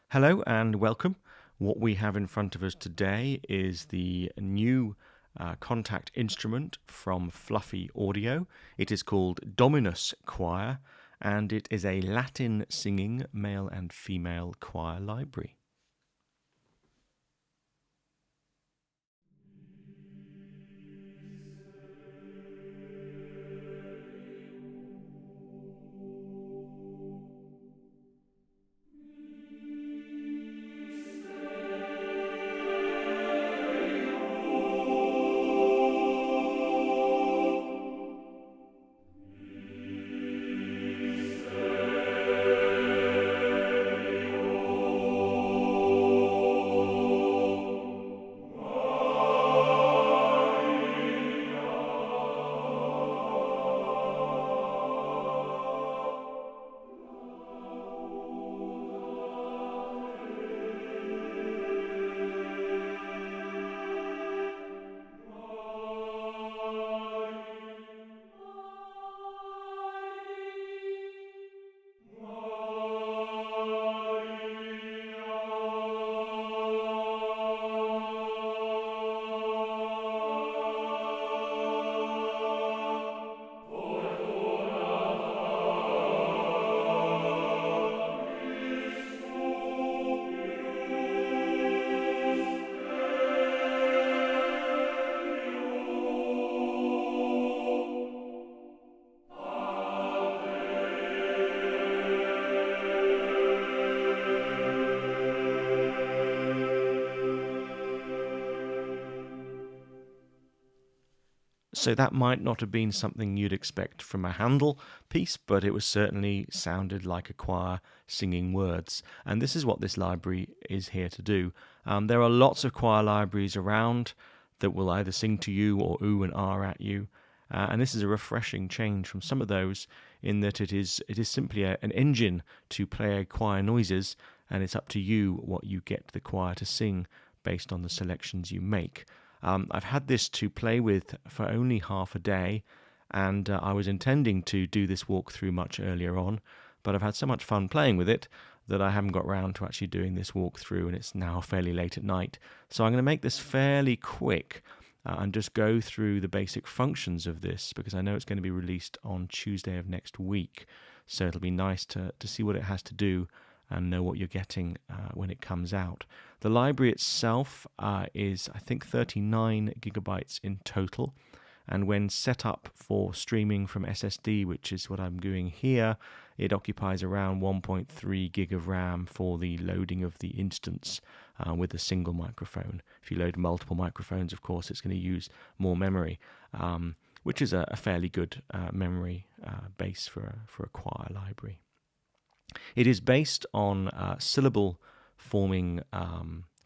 Hello and welcome. What we have in front of us today is the new Kontakt Instrument from Fluffy Audio. It is called Dominus Choir, and it is a Latin singing male and female choir library. So that might not have been something you'd expect from a Handel piece, but it was certainly sounded like a choir singing words. And this is what this library is here to do. There are lots of choir libraries around that will either sing to you or ooh and ah at you. And this is a refreshing change from some of those in that it is simply an engine to play choir noises, and it's up to you what you get the choir to sing based on the selections you make. I've had this to play with for only half a day, and I was intending to do this walkthrough much earlier on, but I've had so much fun playing with it that I haven't got round to actually doing this walkthrough, and it's now fairly late at night. So I'm going to make this fairly quick and just go through the basic functions of this, because I know it's going to be released on Tuesday of next week. So it'll be nice to see what it has to do and know what you're getting when it comes out. The library itself is, I think, 39 gigabytes in total. And when set up for streaming from SSD, which is what I'm doing here, it occupies around 1.3 gig of RAM for the loading of the instance with a single microphone. If you load multiple microphones, of course, it's going to use more memory, which is a fairly good memory base for a choir library. It is based on syllable forming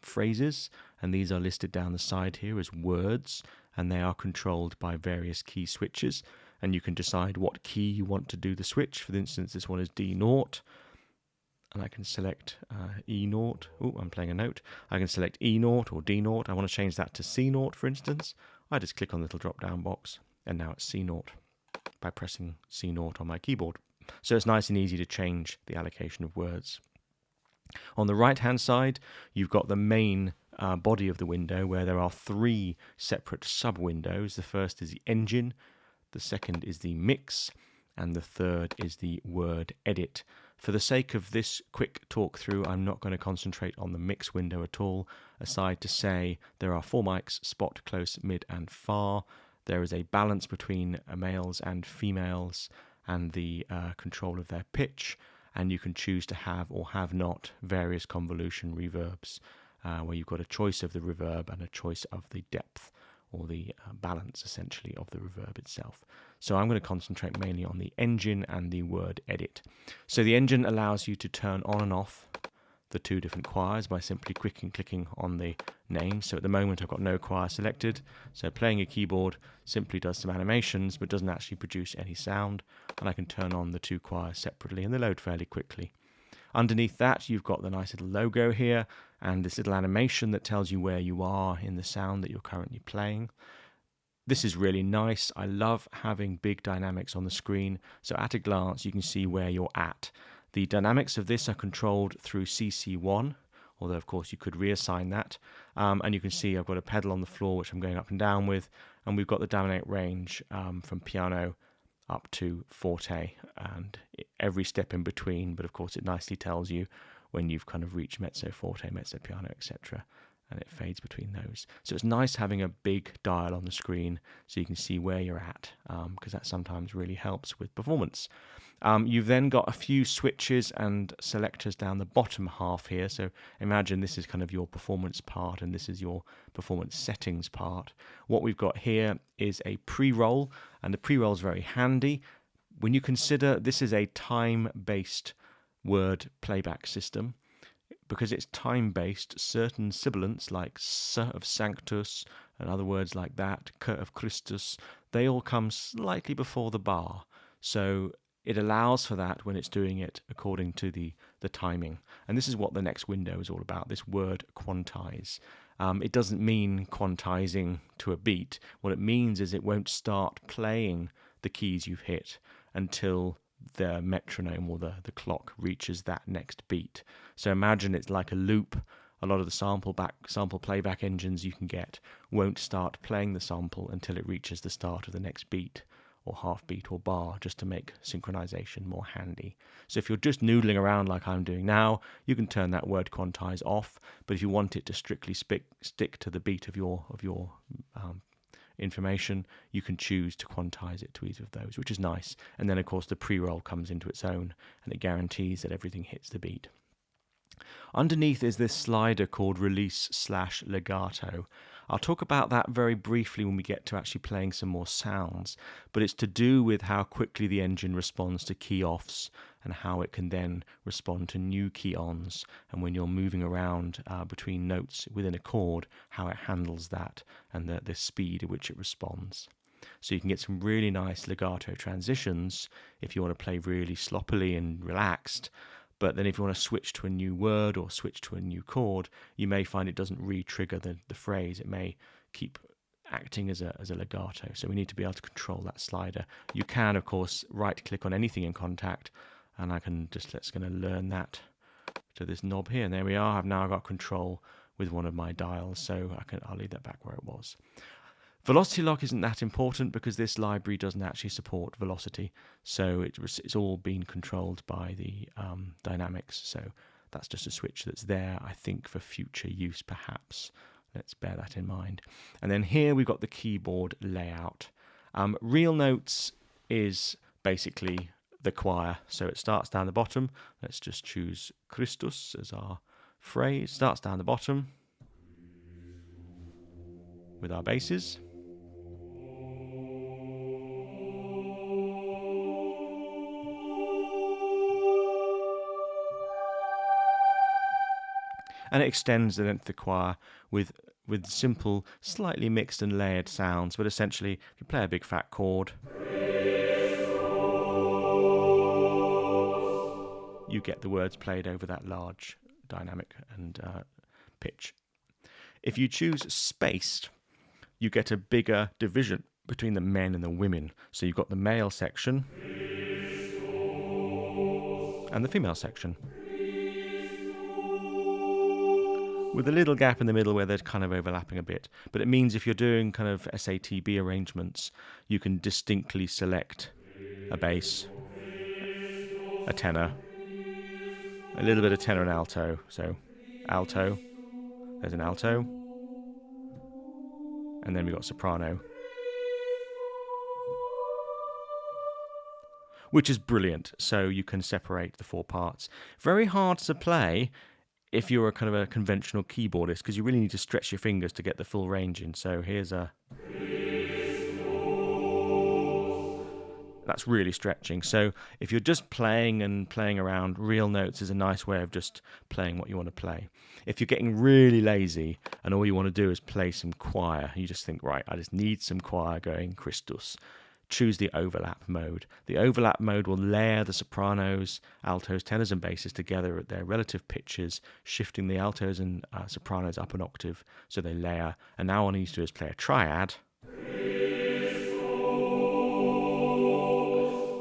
phrases, and these are listed down the side here as words, and they are controlled by various key switches, and you can decide what key you want to do the switch. For instance, this one is D0, and I can select E0. Oh, I'm playing a note. I can select E0 or D0. I want to change that to C0, for instance. I just click on the little drop-down box, and now it's C0 by pressing C0 on my keyboard. So it's nice and easy to change the allocation of words. On the right-hand side, you've got the main body of the window where there are three separate sub-windows. The first is the engine, the second is the mix, and the third is the word edit. For the sake of this quick talk through, I'm not going to concentrate on the mix window at all, aside to say there are 4 mics, spot, close, mid, and far. There is a balance between males and females, and the control of their pitch, and you can choose to have or have not various convolution reverbs, where you've got a choice of the reverb and a choice of the depth or the balance, essentially, of the reverb itself. So I'm going to concentrate mainly on the engine and the word edit. So the engine allows you to turn on and off the two different choirs by simply clicking on the name. So at the moment I've got no choir selected, so playing a keyboard simply does some animations but doesn't actually produce any sound, and I can turn on the two choirs separately and they load fairly quickly. Underneath that you've got the nice little logo here and this little animation that tells you where you are in the sound that you're currently playing. This is really nice. I love having big dynamics on the screen, so at a glance you can see where you're at. The dynamics of this are controlled through CC1, although of course you could reassign that. And you can see I've got a pedal on the floor which I'm going up and down with, and we've got the dynamic range from piano up to forte, and every step in between, but of course it nicely tells you when you've kind of reached mezzo, forte, mezzo, piano, etc., and it fades between those. So it's nice having a big dial on the screen so you can see where you're at, because that sometimes really helps with performance. You've then got a few switches and selectors down the bottom half here. So imagine this is kind of your performance part and this is your performance settings part. What we've got here is a pre-roll, and the pre-roll is very handy. When you consider this is a time-based word playback system, because it's time-based, certain sibilants like S of Sanctus and other words like that, K of Christus, they all come slightly before the bar. So it allows for that when it's doing it according to the timing. And this is what the next window is all about, this word quantize. It doesn't mean quantizing to a beat. What it means is it won't start playing the keys you've hit until the metronome or the clock reaches that next beat. So imagine it's like a loop. A lot of the sample playback engines you can get won't start playing the sample until it reaches the start of the next beat or half beat or bar, just to make synchronization more handy. So if you're just noodling around like I'm doing now, you can turn that word quantize off, but if you want it to strictly stick to the beat of your information, you can choose to quantize it to either of those, which is nice. And then of course the pre-roll comes into its own and it guarantees that everything hits the beat. Underneath is this slider called release/legato. I'll talk about that very briefly when we get to actually playing some more sounds, but it's to do with how quickly the engine responds to key offs and how it can then respond to new key ons, and when you're moving around between notes within a chord, how it handles that and the speed at which it responds. So you can get some really nice legato transitions if you want to play really sloppily and relaxed. But then if you want to switch to a new word or switch to a new chord, you may find it doesn't re-trigger the phrase. It may keep acting as a legato. So we need to be able to control that slider. You can, of course, right-click on anything in Kontakt, and I can let's going to learn that to this knob here. And there we are. I've now got control with one of my dials, so I'll leave that back where it was. Velocity lock isn't that important because this library doesn't actually support velocity, so it's all been controlled by the dynamics. So that's just a switch that's there, I think, for future use perhaps. Let's bear that in mind. And then here we've got the keyboard layout. Real notes is basically the choir, so it starts down the bottom. Let's just choose Christus as our phrase. Starts down the bottom with our basses. And it extends the length of the choir with simple, slightly mixed and layered sounds, but essentially, if you play a big fat chord, you get the words played over that large dynamic and pitch. If you choose spaced, you get a bigger division between the men and the women. So you've got the male section and the female section, with a little gap in the middle where they're kind of overlapping a bit. But it means if you're doing kind of SATB arrangements, you can distinctly select a bass, a tenor, a little bit of tenor and alto. So alto, there's an alto, and then we've got soprano, which is brilliant. So you can separate the four parts. Very hard to play if you're a kind of a conventional keyboardist, because you really need to stretch your fingers to get the full range in. So here's a... That's really stretching. So if you're just playing around, real notes is a nice way of just playing what you want to play. If you're getting really lazy and all you want to do is play some choir, you just think, right, I just need some choir going, Christus. Choose the overlap mode. The overlap mode will layer the sopranos, altos, tenors and basses together at their relative pitches, shifting the altos and sopranos up an octave so they layer. And now all I need to do is play a triad.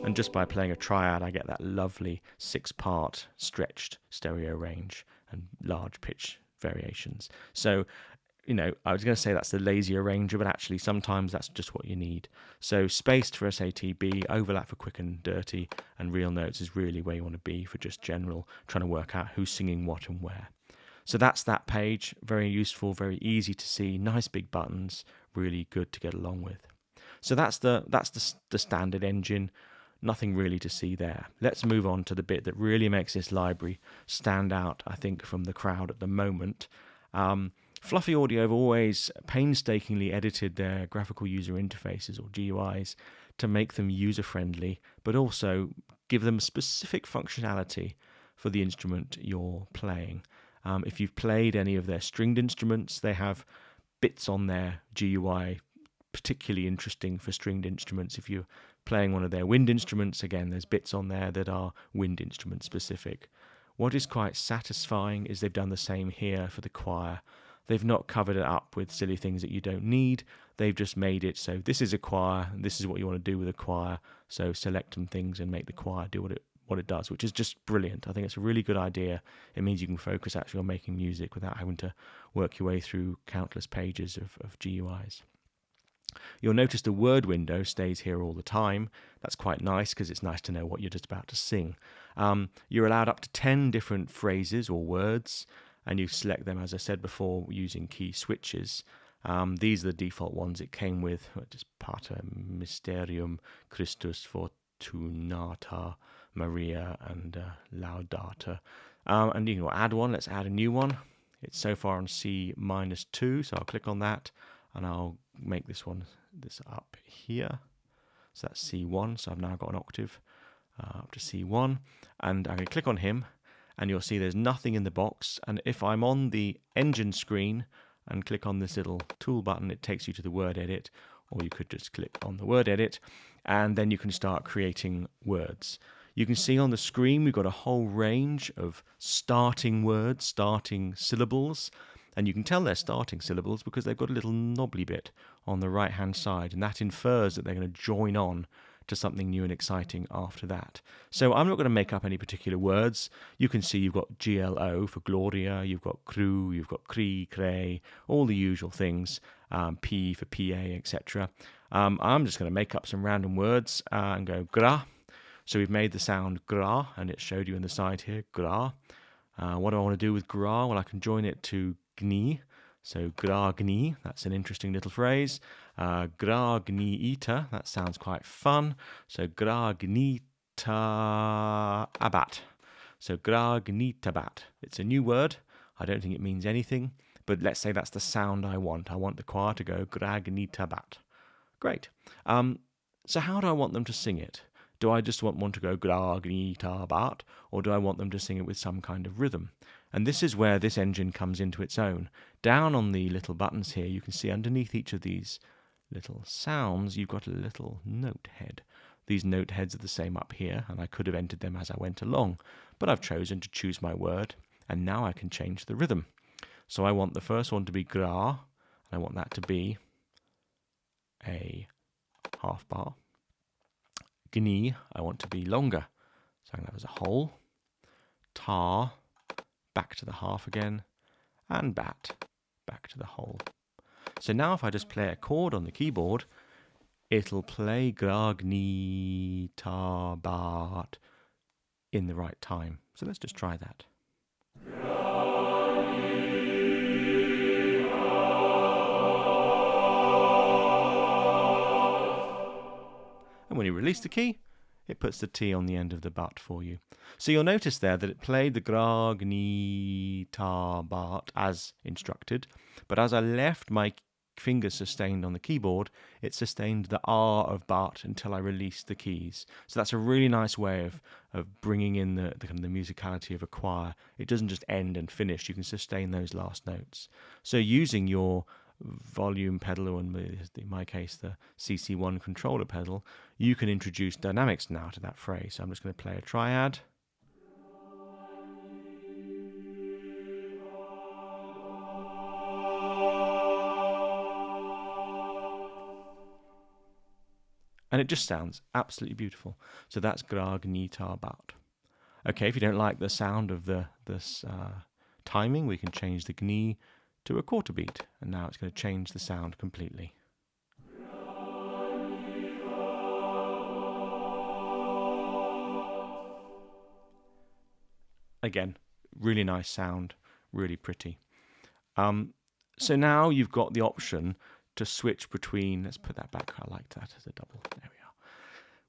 And And just by playing a triad, I get that lovely 6-part stretched stereo range and large pitch variations. So, I was going to say that's the lazy arranger, but actually sometimes that's just what you need. So spaced for SATB, overlap for quick and dirty, and real notes is really where you want to be for just general, trying to work out who's singing what and where. So that's that page. Very useful, very easy to see, nice big buttons, really good to get along with. So that's the standard engine. Nothing really to see there. Let's move on to the bit that really makes this library stand out, I think, from the crowd at the moment. Fluffy Audio have always painstakingly edited their graphical user interfaces, or GUIs, to make them user-friendly, but also give them specific functionality for the instrument you're playing. If you've played any of their stringed instruments, they have bits on their GUI particularly interesting for stringed instruments. If you're playing one of their wind instruments, again, there's bits on there that are wind instrument specific. What is quite satisfying is they've done the same here for the choir. They've not covered it up with silly things that you don't need. They've just made it so this is a choir, and this is what you want to do with a choir. So select some things and make the choir do what it does, which is just brilliant. I think it's a really good idea. It means you can focus actually on making music without having to work your way through countless pages of GUIs. You'll notice the word window stays here all the time. That's quite nice because it's nice to know what you're just about to sing. You're allowed up to 10 different phrases or words, and you select them, as I said before, using key switches. These are the default ones it came with, just Pater Mysterium Christus Fortunata Maria and Laudata. And you can add one. Let's add a new one. It's so far on C-2, so I'll click on that and I'll make this up here. So that's C1, so I've now got an octave up to C1, and I'm going to click on him, and you'll see there's nothing in the box. And if I'm on the engine screen and click on this little tool button, it takes you to the word edit, or you could just click on the word edit, and then you can start creating words. You can see on the screen we've got a whole range of starting words, starting syllables, and you can tell they're starting syllables because they've got a little knobbly bit on the right hand side, and that infers that they're going to join on to something new and exciting after that. So I'm not going to make up any particular words. You can see you've got GLO for Gloria, you've got crew, you've got cree, cray, all the usual things, P for PA, etc. I'm just going to make up some random words and go gra. So we've made the sound gra, and it showed you in the side here, gra. What do I want to do with gra? Well, I can join it to gni. So gra gni, that's an interesting little phrase. Gra gni ita, that sounds quite fun. So gra gnita abat. So gra gnita bat. It's a new word. I don't think it means anything, but let's say that's the sound I want. I want the choir to go gra gnita bat. Great. So how do I want them to sing it? Do I just want one to go gra gnita bat, or do I want them to sing it with some kind of rhythm? And this is where this engine comes into its own. Down on the little buttons here, you can see underneath each of these little sounds, you've got a little note head. These note heads are the same up here, and I could have entered them as I went along, but I've chosen to choose my word, and now I can change the rhythm. So I want the first one to be gra, and I want that to be a half bar. Gni, I want to be longer, so I'm going to have as a whole. Tar, back to the half again, and bat, back to the whole. So now if I just play a chord on the keyboard, it'll play gra gni tar bat in the right time. So let's just try that. And when you release the key, it puts the T on the end of the bat for you. So you'll notice there that it played the gra gni tar bat as instructed, but as I left my fingers sustained on the keyboard, it sustained the R of bat until I released the keys. So that's a really nice way of bringing in the kind of the musicality of a choir. It doesn't just end and finish. You can sustain those last notes. So using your volume pedal, or in my case the CC1 controller pedal, you can introduce dynamics now to that phrase. So I'm just going to play a triad. And it just sounds absolutely beautiful. So that's Gragnitabat. Okay, if you don't like the sound of this timing, we can change the gni to a quarter beat, and now it's going to change the sound completely. Again, really nice sound, really pretty. So now you've got the option to switch between, let's put that back, I like that as a double, there we are.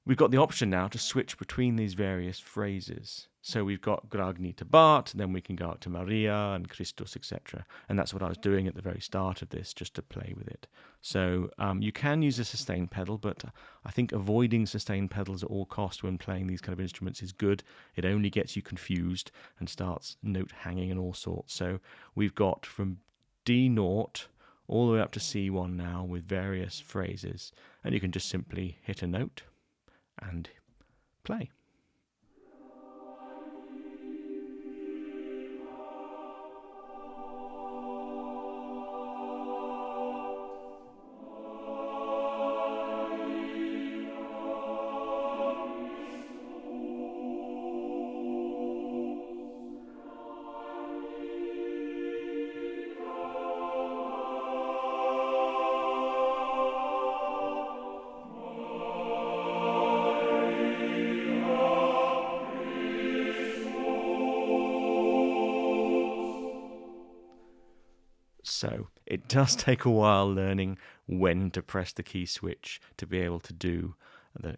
We've got the option now to switch between these various phrases. So we've got Gragnitabat, then we can go up to Maria and Christus, etc. And that's what I was doing at the very start of this, just to play with it. So you can use a sustain pedal, but I think avoiding sustain pedals at all costs when playing these kind of instruments is good. It only gets you confused and starts note hanging and all sorts. So we've got from D0 all the way up to C1 now with various phrases, and you can just simply hit a note and play. So it does take a while learning when to press the key switch to be able to do the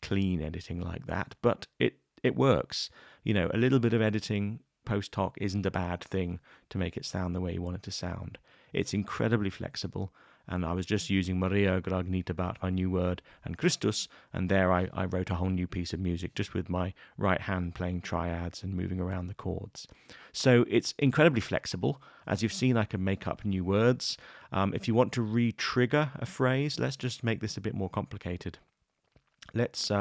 clean editing like that, but it works. You know, a little bit of editing post hoc isn't a bad thing to make it sound the way you want it to sound. It's incredibly flexible, and I was just using Maria Gragnitabat, my new word, and Christus, and there I wrote a whole new piece of music just with my right hand playing triads and moving around the chords. So it's incredibly flexible. As you've seen, I can make up new words. If you want to re-trigger a phrase, let's just make this a bit more complicated. Let's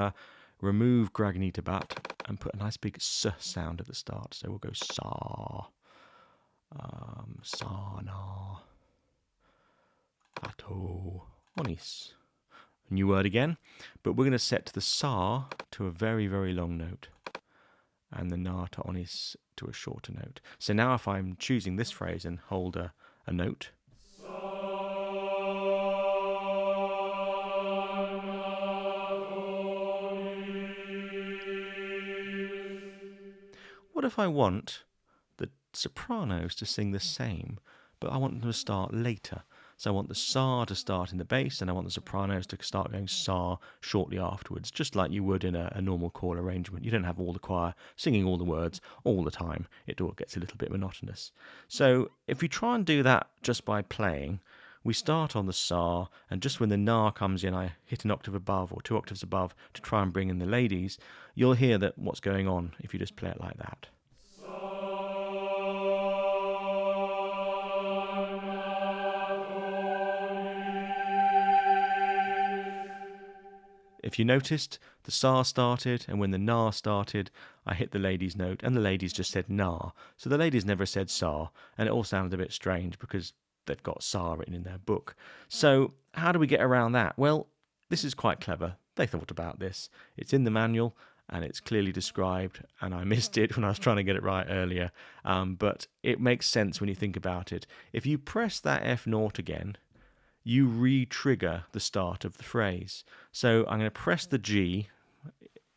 remove Gragnitabat and put a nice big s sound at the start. So we'll go sa, sana, ato, onis. New word again, but we're going to set the sa to a very, very long note and the na to onis to a shorter note. So now if I'm choosing this phrase and hold a note, what if I want the sopranos to sing the same, but I want them to start later? So I want the sa to start in the bass, and I want the sopranos to start going sa shortly afterwards, just like you would in a normal choral arrangement. You don't have all the choir singing all the words all the time. It all gets a little bit monotonous. So if we try and do that just by playing, we start on the sa, and just when the na comes in, I hit an octave above or 2 octaves above to try and bring in the ladies. You'll hear that what's going on if you just play it like that. If you noticed, the sa started, and when the na started, I hit the ladies' note, and the ladies just said na. So the ladies never said sa, and it all sounded a bit strange because they've got sa written in their book. So how do we get around that? Well, this is quite clever. They thought about this. It's in the manual, and it's clearly described, and I missed it when I was trying to get it right earlier. But it makes sense when you think about it. If you press that F0 again, you re-trigger the start of the phrase. So I'm going to press the G,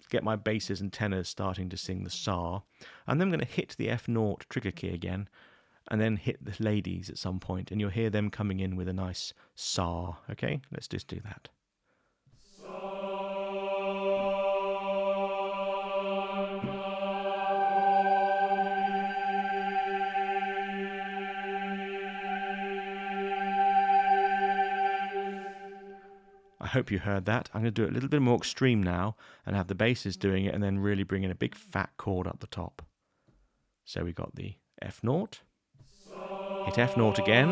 get my basses and tenors starting to sing the sa, and then I'm going to hit the F0 trigger key again, and then hit the ladies at some point, and you'll hear them coming in with a nice sa. Okay, let's just do that. I hope you heard that. I'm going to do it a little bit more extreme now and have the basses doing it and then really bring in a big fat chord up the top. So we got the F0, hit F0 again,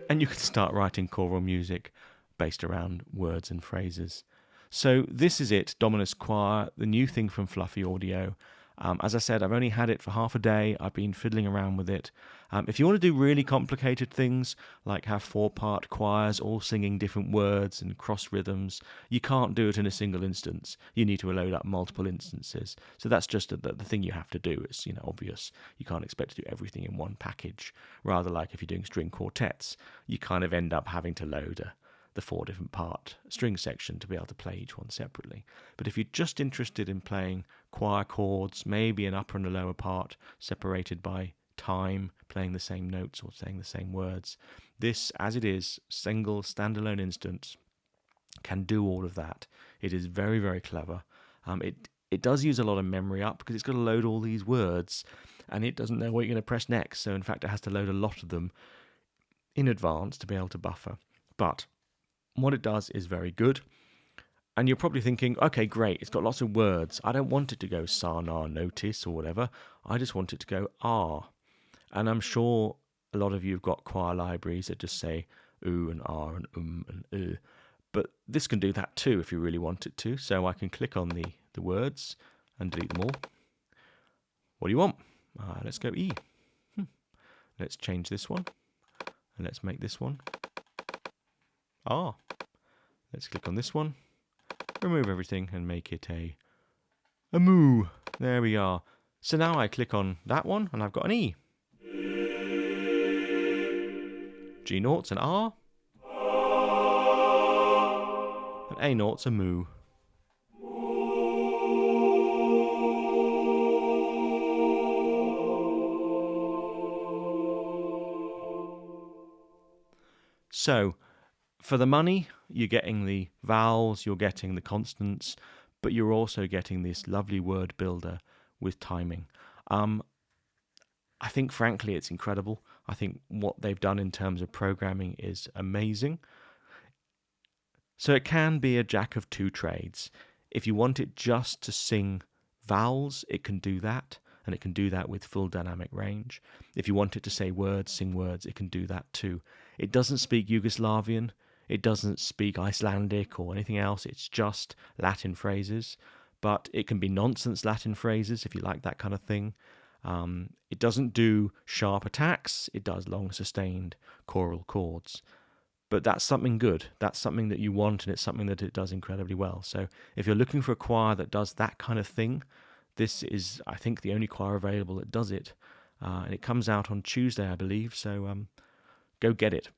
and you can start writing choral music based around words and phrases. So this is it, Dominus Choir, the new thing from Fluffy Audio. As I said, I've only had it for half a day. I've been fiddling around with it. If you want to do really complicated things, like have 4-part choirs all singing different words and cross rhythms, you can't do it in a single instance. You need to load up multiple instances. So that's just the thing you have to do. It's obvious. You can't expect to do everything in one package. Rather, like if you're doing string quartets, you kind of end up having to load the 4 different part string section to be able to play each one separately. But if you're just interested in playing choir chords, maybe an upper and a lower part separated by time, playing the same notes or saying the same words, this, as it is, single standalone instance, can do all of that. It is very, very clever. It does use a lot of memory up because it's got to load all these words and it doesn't know what you're going to press next. So in fact, it has to load a lot of them in advance to be able to buffer. But what it does is very good. And you're probably thinking, okay, great, it's got lots of words. I don't want it to go sa, na, notice or whatever. I just want it to go ah. And I'm sure a lot of you have got choir libraries that just say oo and ah and But this can do that too if you really want it to. So I can click on the words and delete them all. What do you want? Let's go E. Let's change this one. And let's make this one ah. Let's click on this one, remove everything and make it a moo. There we are. So now I click on that one and I've got an E. G naught's an R. And A naught's a moo. So, for the money, you're getting the vowels, you're getting the consonants, but you're also getting this lovely word builder with timing. I think, frankly, it's incredible. I think what they've done in terms of programming is amazing. So it can be a jack of two trades. If you want it just to sing vowels, it can do that, and it can do that with full dynamic range. If you want it to say words, sing words, it can do that too. It doesn't speak Yugoslavian. It doesn't speak Icelandic or anything else. It's just Latin phrases. But it can be nonsense Latin phrases if you like that kind of thing. It doesn't do sharp attacks. It does long sustained choral chords. But that's something good. That's something that you want, and it's something that it does incredibly well. So if you're looking for a choir that does that kind of thing, this is, I think, the only choir available that does it. And it comes out on Tuesday, I believe. So go get it.